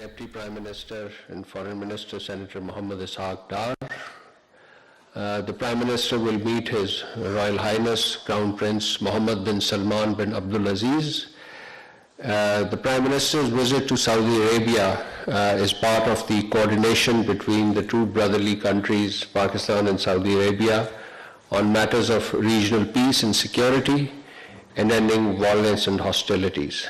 Deputy Prime Minister and Foreign Minister Senator Mohammad Ishaq Dar. The Prime Minister will meet His Royal Highness Crown Prince Mohammed bin Salman bin Abdul Aziz. The Prime Minister's visit to Saudi Arabia is part of the coordination between the two brotherly countries, Pakistan and Saudi Arabia, on matters of regional peace and security and ending violence and hostilities.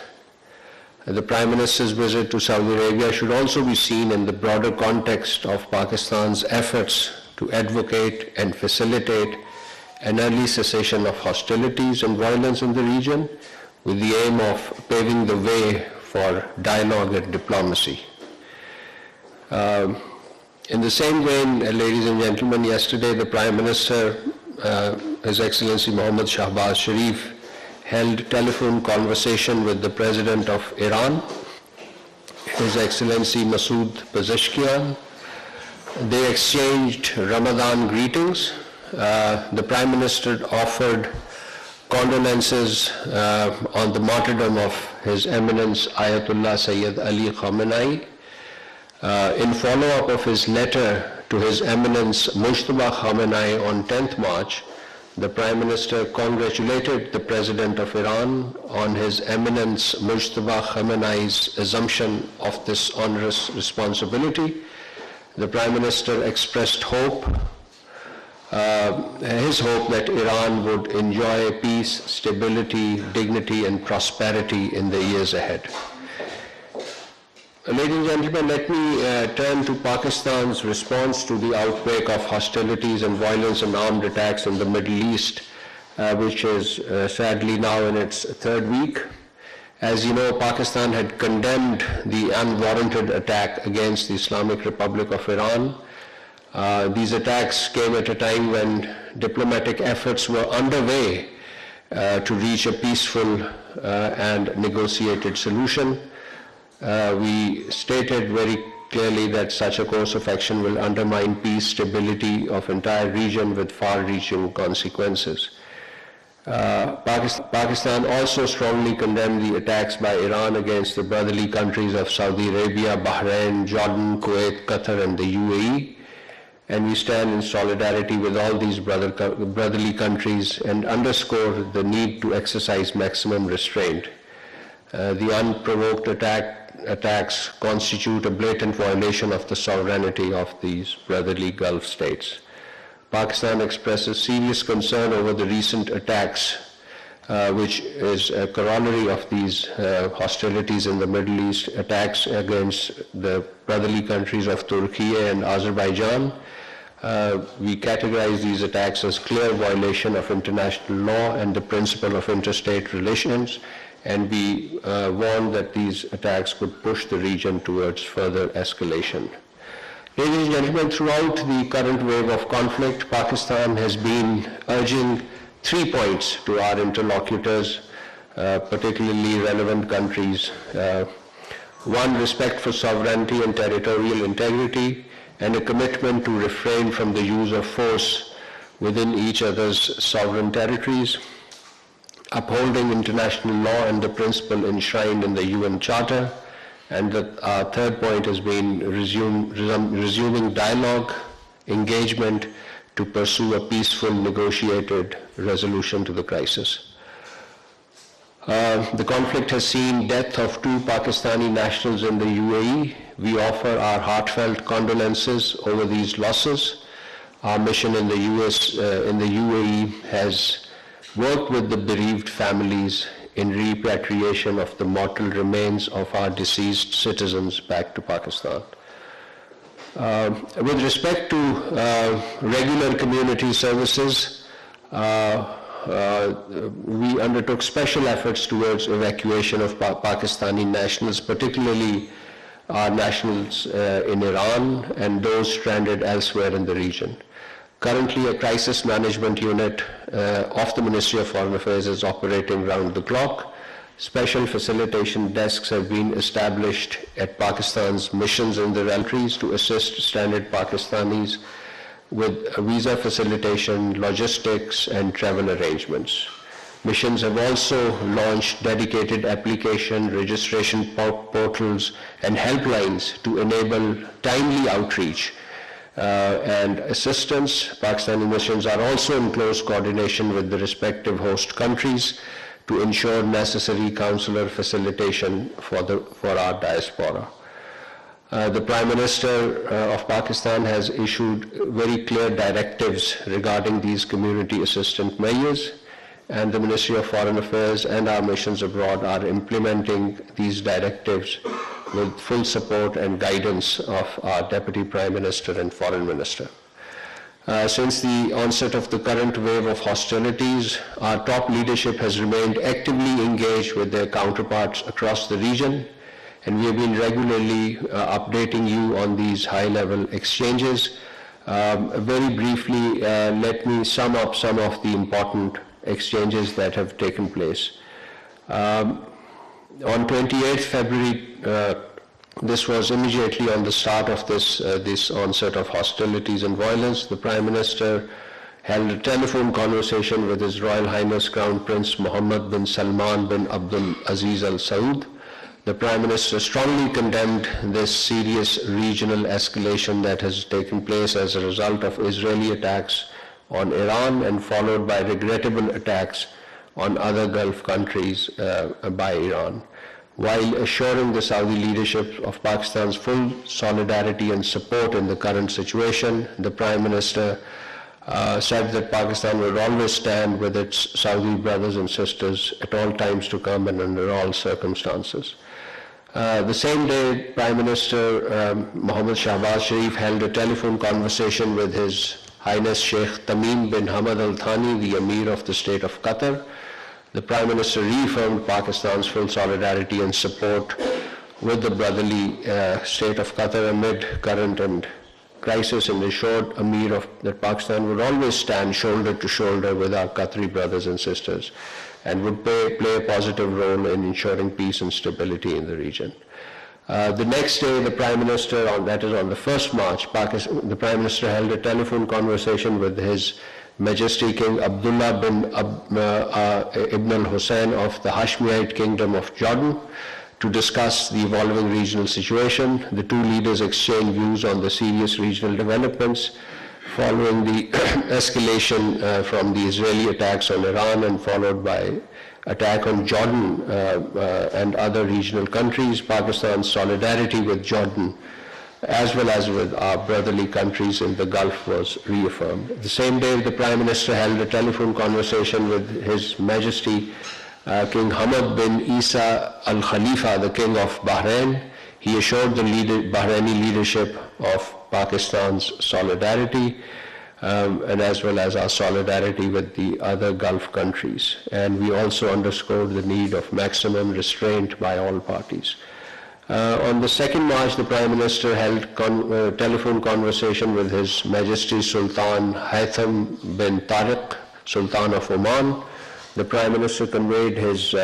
The Prime Minister's visit to Saudi Arabia should also be seen in the broader context of Pakistan's efforts to advocate and facilitate an early cessation of hostilities and violence in the region, with the aim of paving the way for dialogue and diplomacy. In the same vein, ladies and gentlemen, yesterday the Prime Minister, His Excellency Mohammad Shahbaz Sharif, held telephone conversation with the President of Iran, His Excellency Masoud Pezeshkian. They exchanged Ramadan greetings. The Prime Minister offered condolences on the martyrdom of His Eminence Ayatollah Sayyid Ali Khamenei. In follow-up of his letter to His Eminence Mujtaba Khamenei on 10th March, the Prime Minister congratulated the President of Iran on His Eminence Mujtaba Khamenei's assumption of this onerous responsibility. The Prime Minister expressed hope, his hope that Iran would enjoy peace, stability, dignity, and prosperity in the years ahead. Ladies and gentlemen, let me turn to Pakistan's response to the outbreak of hostilities and violence and armed attacks in the Middle East, which is sadly now in its third week. As you know, Pakistan had condemned the unwarranted attack against the Islamic Republic of Iran. These attacks came at a time when diplomatic efforts were underway to reach a peaceful and negotiated solution. We stated very clearly that such a course of action will undermine peace, stability of entire region with far-reaching consequences. Pakistan also strongly condemned the attacks by Iran against the brotherly countries of Saudi Arabia, Bahrain, Jordan, Kuwait, Qatar, and the UAE. And we stand in solidarity with all these brotherly countries and underscore the need to exercise maximum restraint. The unprovoked attacks constitute a blatant violation of the sovereignty of these brotherly Gulf states. Pakistan expresses serious concern over the recent attacks, which is a corollary of these hostilities in the Middle East, attacks against the brotherly countries of Turkey and Azerbaijan. We categorize these attacks as clear violation of international law and the principle of interstate relations, and we warn that these attacks could push the region towards further escalation. Ladies and gentlemen, throughout the current wave of conflict, Pakistan has been urging 3 points to our interlocutors, particularly relevant countries. One, respect for sovereignty and territorial integrity, and a commitment to refrain from the use of force within each other's sovereign territories, upholding international law and the principle enshrined in the UN Charter. And our third point has been resuming dialogue, engagement to pursue a peaceful, negotiated resolution to the crisis. The conflict has seen death of 2 Pakistani nationals in the UAE. We offer our heartfelt condolences over these losses. Our mission in the UAE has worked with the bereaved families in repatriation of the mortal remains of our deceased citizens back to Pakistan. With respect to regular community services, we undertook special efforts towards evacuation of Pakistani nationals, particularly our nationals in Iran and those stranded elsewhere in the region. Currently, a crisis management unit of the Ministry of Foreign Affairs is operating round the clock. Special facilitation desks have been established at Pakistan's missions in the countries to assist stranded Pakistanis with visa facilitation, logistics, and travel arrangements. Missions have also launched dedicated application registration portals and helplines to enable timely outreach and assistance. Pakistani missions are also in close coordination with the respective host countries to ensure necessary consular facilitation for our diaspora. The Prime Minister of Pakistan has issued very clear directives regarding these community assistance measures, and the Ministry of Foreign Affairs and our missions abroad are implementing these directives with full support and guidance of our Deputy Prime Minister and Foreign Minister. Since the onset of the current wave of hostilities, our top leadership has remained actively engaged with their counterparts across the region, and we have been regularly updating you on these high-level exchanges. Very briefly, let me sum up some of the important exchanges that have taken place. On 28th February, this was immediately on the start of this onset of hostilities and violence. The Prime Minister held a telephone conversation with His Royal Highness Crown Prince Mohammed bin Salman bin Abdul Aziz Al Saud. The Prime Minister strongly condemned this serious regional escalation that has taken place as a result of Israeli attacks on Iran and followed by regrettable attacks on other Gulf countries by Iran. While assuring the Saudi leadership of Pakistan's full solidarity and support in the current situation, the Prime Minister said that Pakistan will always stand with its Saudi brothers and sisters at all times to come and under all circumstances. The same day, Prime Minister Mohammed Shahbaz Sharif held a telephone conversation with His Highness Sheikh Tamim bin Hamad Al Thani, the Emir of the State of Qatar. The Prime Minister reaffirmed Pakistan's full solidarity and support with the brotherly state of Qatar amid current and crisis, and assured Emir that Pakistan would always stand shoulder to shoulder with our Qatari brothers and sisters and would play a positive role in ensuring peace and stability in the region. The next day, the Prime Minister, that is on the 1st March, the Prime Minister held a telephone conversation with His Majesty King Abdullah bin Ibn al-Hussein of the Hashemite Kingdom of Jordan to discuss the evolving regional situation. The two leaders exchanged views on the serious regional developments following the escalation from the Israeli attacks on Iran and followed by attack on Jordan and other regional countries. Pakistan's solidarity with Jordan as well as with our brotherly countries in the Gulf was reaffirmed. The same day, the Prime Minister held a telephone conversation with His Majesty King Hamad bin Isa Al Khalifa, the King of Bahrain. He assured the Bahraini leadership of Pakistan's solidarity and as well as our solidarity with the other Gulf countries. And we also underscored the need of maximum restraint by all parties. On the 2nd March, the Prime Minister held a telephone conversation with His Majesty Sultan Haitham bin Tariq, Sultan of Oman. The Prime Minister conveyed his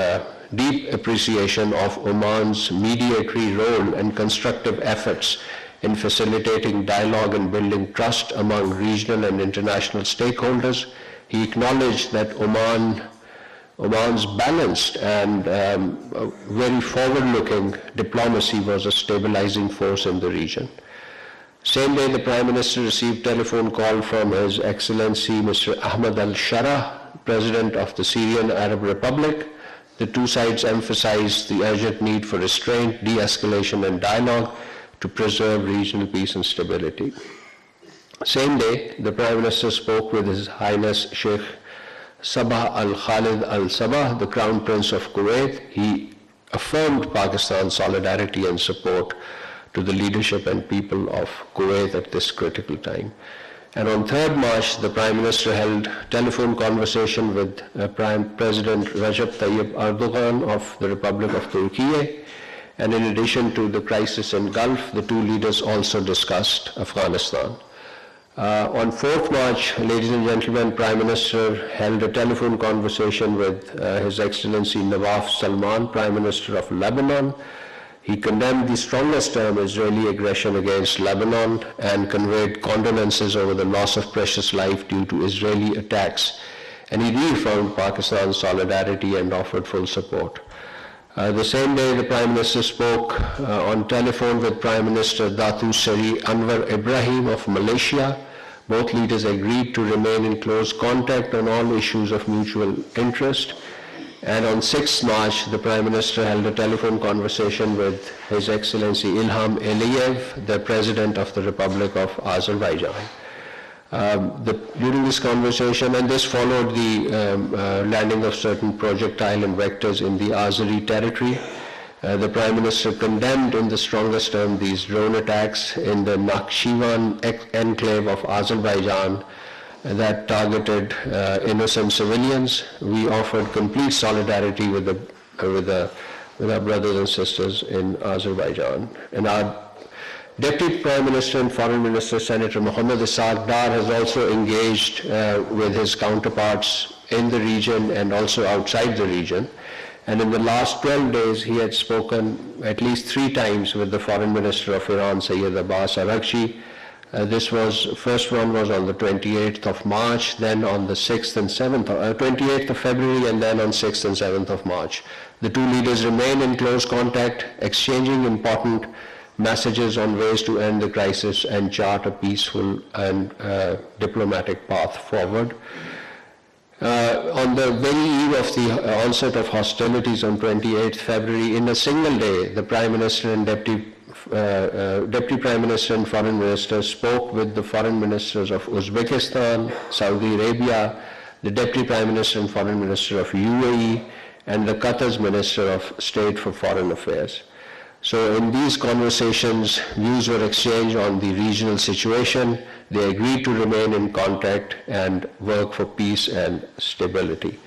deep appreciation of Oman's mediatory role and constructive efforts in facilitating dialogue and building trust among regional and international stakeholders. He acknowledged that Oman's balanced and very forward-looking diplomacy was a stabilizing force in the region. Same day, the Prime Minister received a telephone call from His Excellency Mr. Ahmad al-Shara, President of the Syrian Arab Republic. The two sides emphasized the urgent need for restraint, de-escalation, and dialogue to preserve regional peace and stability. Same day, the Prime Minister spoke with His Highness Sheikh Sabah Al-Khalid Al-Sabah, the Crown Prince of Kuwait. He affirmed Pakistan's solidarity and support to the leadership and people of Kuwait at this critical time. And on 3rd March, the Prime Minister held telephone conversation with President Recep Tayyip Erdogan of the Republic of Turkey. And in addition to the crisis in Gulf, the two leaders also discussed Afghanistan. On 4th March, ladies and gentlemen, Prime Minister held a telephone conversation with His Excellency Nawaf Salman, Prime Minister of Lebanon. He condemned the strongest term Israeli aggression against Lebanon and conveyed condolences over the loss of precious life due to Israeli attacks and he reaffirmed Pakistan's solidarity and offered full support. The same day, the Prime Minister spoke on telephone with Prime Minister Datu Seri Anwar Ibrahim of Malaysia. Both leaders agreed to remain in close contact on all issues of mutual interest. And on 6th March, the Prime Minister held a telephone conversation with His Excellency Ilham Aliyev, the President of the Republic of Azerbaijan. During this conversation, and this followed the landing of certain projectile and vectors in the Azeri territory, the Prime Minister condemned in the strongest term these drone attacks in the Nakhchivan enclave of Azerbaijan that targeted innocent civilians. We offered complete solidarity with our brothers and sisters in Azerbaijan. And our Deputy Prime Minister and Foreign Minister, Senator Mohammad Ishaq Dar, has also engaged with his counterparts in the region and also outside the region. And in the last 12 days, he had spoken at least 3 times with the Foreign Minister of Iran, Sayyid Abbas Araghchi. First one was on the 28th of March, then on the 6th and 7th, 28th of February, and then on 6th and 7th of March. The two leaders remain in close contact, exchanging important messages on ways to end the crisis and chart a peaceful and diplomatic path forward. On the very eve of the onset of hostilities on 28th February, in a single day, the Prime Minister and Deputy Prime Minister and Foreign Minister spoke with the Foreign Ministers of Uzbekistan, Saudi Arabia, the Deputy Prime Minister and Foreign Minister of UAE, and the Qatar's Minister of State for Foreign Affairs. So in these conversations, views were exchanged on the regional situation. They agreed to remain in contact and work for peace and stability.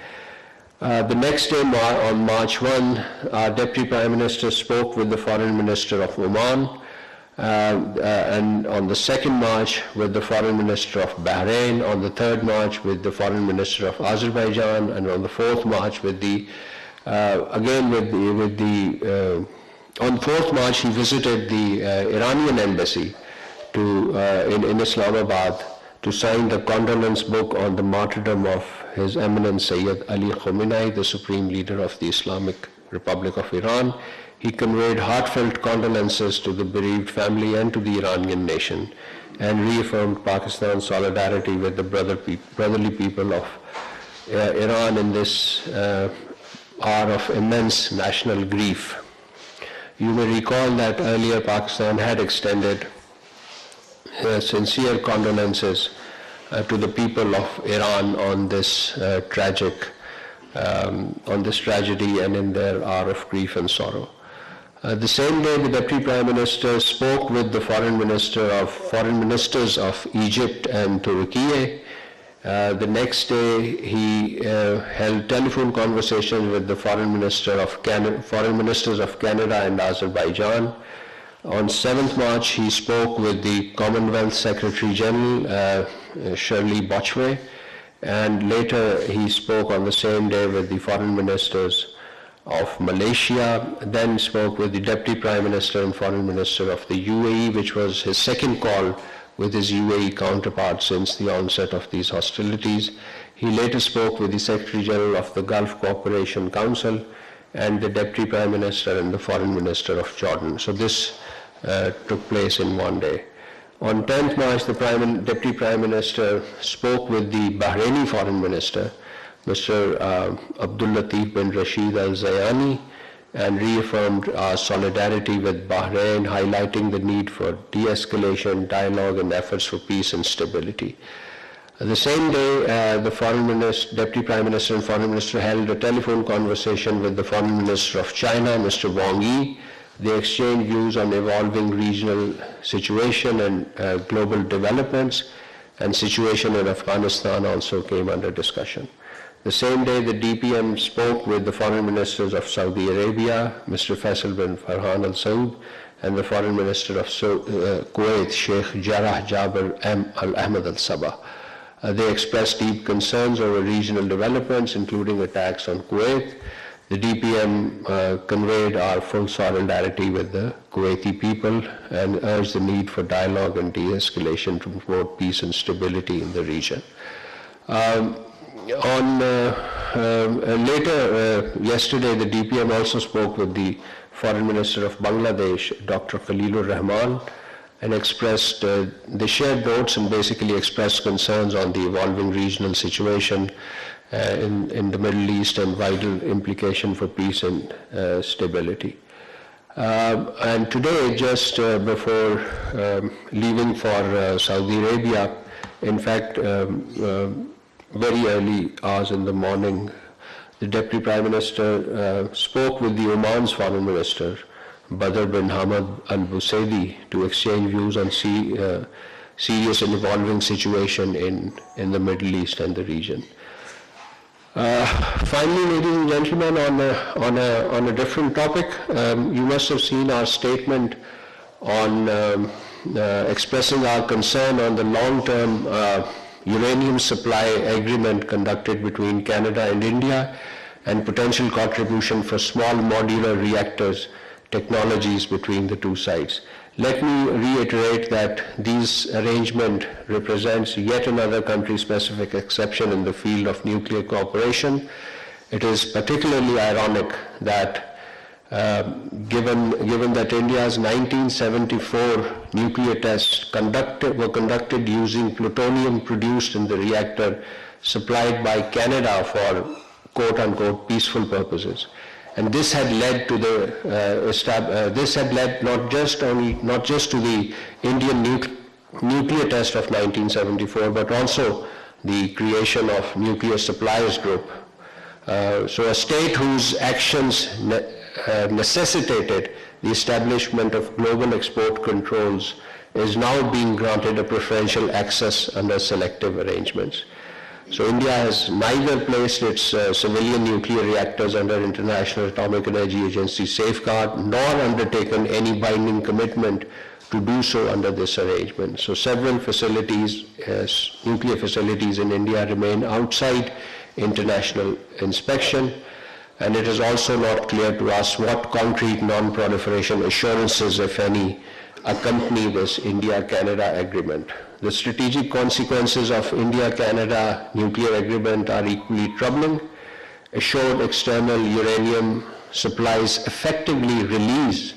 The next day, on March 1, our Deputy Prime Minister spoke with the Foreign Minister of Oman, and on the 2nd March with the Foreign Minister of Bahrain, on the 3rd March with the Foreign Minister of Azerbaijan, and on the 4th March on 4th March, he visited the Iranian embassy in Islamabad to sign the condolence book on the martyrdom of His Eminence Sayyid Ali Khamenei, the Supreme Leader of the Islamic Republic of Iran. He conveyed heartfelt condolences to the bereaved family and to the Iranian nation, and reaffirmed Pakistan's solidarity with the brotherly people of Iran in this hour of immense national grief. You may recall that earlier Pakistan had extended sincere condolences to the people of Iran on this tragedy and in their hour of grief and sorrow. The same day, the Deputy Prime Minister spoke with the Foreign Ministers of Egypt and Turkey. The next day, he held telephone conversations with the Foreign Ministers of Canada and Azerbaijan. On 7th March, he spoke with the Commonwealth Secretary General, Shirley Botchway, and later he spoke on the same day with the Foreign Ministers of Malaysia, then spoke with the Deputy Prime Minister and Foreign Minister of the UAE, which was his second call with his UAE counterpart since the onset of these hostilities. He later spoke with the Secretary General of the Gulf Cooperation Council and the Deputy Prime Minister and the Foreign Minister of Jordan. So this took place in one day. On 10th March, the Deputy Prime Minister spoke with the Bahraini Foreign Minister, Mr. Abdul Latif bin Rashid Al Zayani, and reaffirmed our solidarity with Bahrain, highlighting the need for de-escalation, dialogue, and efforts for peace and stability. The same day, the Deputy Prime Minister and Foreign Minister held a telephone conversation with the Foreign Minister of China, Mr. Wang Yi. They exchanged views on evolving regional situation and global developments, and situation in Afghanistan also came under discussion. The same day, the DPM spoke with the Foreign Ministers of Saudi Arabia, Mr. Faisal bin Farhan Al Saud, and the Foreign Minister of Kuwait, Sheikh Jarrah Jabir Al Ahmad Al Sabah. They expressed deep concerns over regional developments, including attacks on Kuwait. The DPM conveyed our full solidarity with the Kuwaiti people and urged the need for dialogue and de-escalation to promote peace and stability in the region. Later, yesterday, the DPM also spoke with the Foreign Minister of Bangladesh, Dr. Khalilur Rahman, and expressed, they shared notes and basically expressed concerns on the evolving regional situation in the Middle East and vital implication for peace and stability. And today, just before leaving for Saudi Arabia, in fact, very early hours in the morning, the Deputy Prime Minister spoke with the Oman's Foreign Minister, Badr bin Hamad Al Busaidi, to exchange views on serious and evolving situation in the Middle East and the region. Finally, ladies and gentlemen, on a different topic, you must have seen our statement on expressing our concern on the long-term uranium supply agreement conducted between Canada and India and potential contribution for small modular reactors technologies between the two sides. Let me reiterate that this arrangement represents yet another country-specific exception in the field of nuclear cooperation. It is particularly ironic that given that India's 1974 nuclear tests were conducted using plutonium produced in the reactor supplied by Canada for quote-unquote peaceful purposes. And this had led to not just to the Indian nuclear test of 1974, but also the creation of Nuclear Suppliers Group. So a state whose actions necessitated the establishment of global export controls is now being granted a preferential access under selective arrangements. So India has neither placed its civilian nuclear reactors under International Atomic Energy Agency safeguard, nor undertaken any binding commitment to do so under this arrangement. So several facilities, nuclear facilities in India remain outside international inspection, and it is also not clear to us what concrete non-proliferation assurances, if any, accompany this India-Canada agreement. The strategic consequences of India-Canada nuclear agreement are equally troubling. Assured external uranium supplies effectively release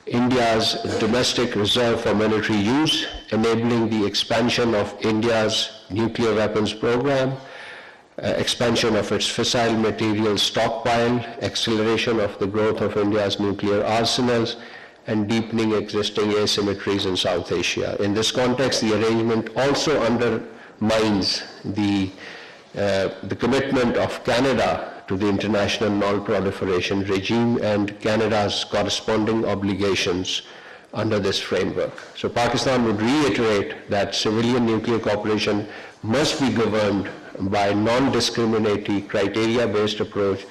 India's domestic reserve for military use, enabling the expansion of India's nuclear weapons program, expansion of its fissile material stockpile, acceleration of the growth of India's nuclear arsenals, and deepening existing asymmetries in South Asia. In this context, the arrangement also undermines the commitment of Canada to the international non-proliferation regime and Canada's corresponding obligations under this framework. So Pakistan would reiterate that civilian nuclear cooperation must be governed by non-discriminatory criteria-based approach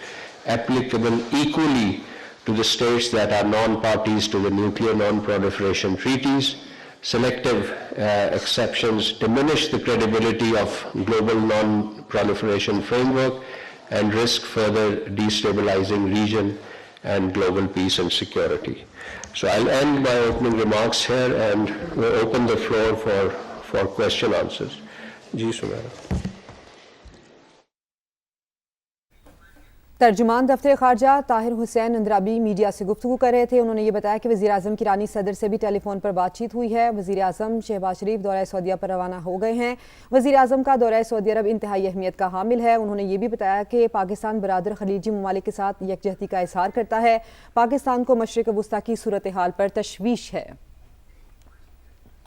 applicable equally to the states that are non-parties to the nuclear non-proliferation treaties. Selective exceptions diminish the credibility of global non-proliferation framework and risk further destabilizing region and global peace and security. So I'll end my opening remarks here and we'll open the floor for question answers. Ji Sumera. तर्जुमान दफ्तर खारजा Tahir Hussain Andrabi media से गुफ्तगू कर रहे थे। उन्होंने ये बताया कि वज़ीर आज़म की ईरानी सदर से भी टेलीफोन पर बातचीत हुई है। वज़ीर आज़म शहबाज शरीफ दौरा सऊदिया पर रवाना हो गए हैं। वज़ीर आज़म का दौरा सऊदी अरब इंतहाई अहमियत का हामिल है। उन्होंने ये भी बताया कि पाकिस्तान बरादर खलीजी ममालिक के साथ यकजहती का इज़हार करता है। पाकिस्तान को मशरिक़ वुस्ता की सूरत हाल पर तशवीश है।